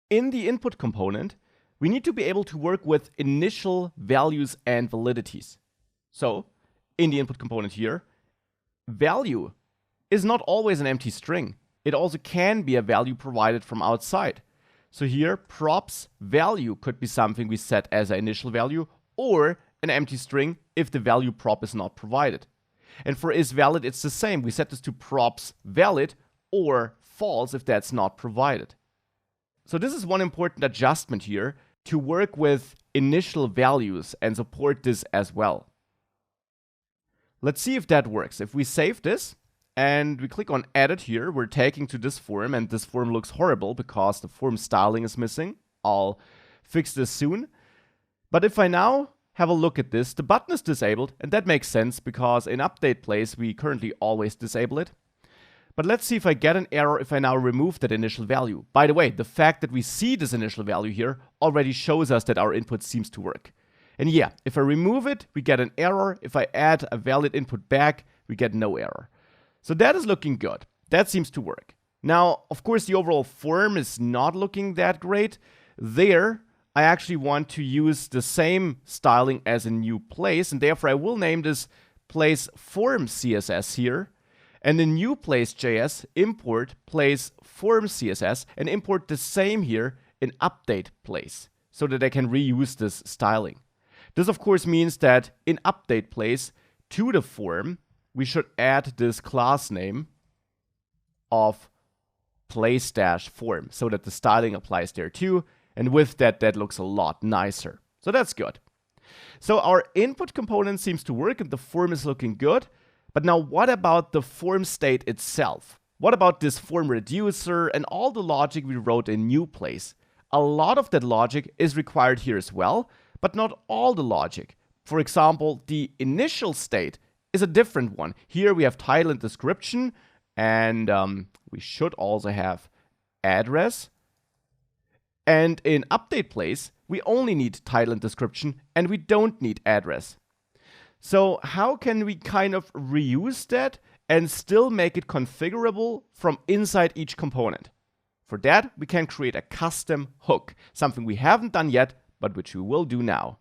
In the input component, we need to be able to work with initial values and validities. So, in the input component here, value is not always an empty string. It also can be a value provided from outside. So here, props value could be something we set as an initial value, or an empty string if the value prop is not provided. And for isValid, it's the same. We set this to props valid or false if that's not provided. So this is one important adjustment here, to work with initial values and support this as well. Let's see if that works. If we save this and we click on edit here, we're taken to this form, and this form looks horrible because the form styling is missing. I'll fix this soon. But if I now have a look at this, the button is disabled, and that makes sense because in update place we currently always disable it. But let's see if I get an error if I now remove that initial value. By the way, the fact that we see this initial value here already shows us that our input seems to work. And yeah, if I remove it, we get an error. If I add a valid input back, we get no error. So that is looking good. That seems to work. Now, of course, the overall form is not looking that great. There, I actually want to use the same styling as a new place, and therefore I will name this place form CSS here. And in new place.js, import place form CSS and import the same here in update place so that I can reuse this styling. This, of course, means that in update place to the form, we should add this class name of place-form so that the styling applies there too. And with that, that looks a lot nicer. So that's good. So our input component seems to work and the form is looking good. But now what about the form state itself? What about this form reducer and all the logic we wrote in new place? A lot of that logic is required here as well, but not all the logic. For example, the initial state is a different one. Here we have title and description, and we should also have address. And in update place, we only need title and description, and we don't need address. So how can we kind of reuse that and still make it configurable from inside each component? For that, we can create a custom hook, something we haven't done yet, but which we will do now.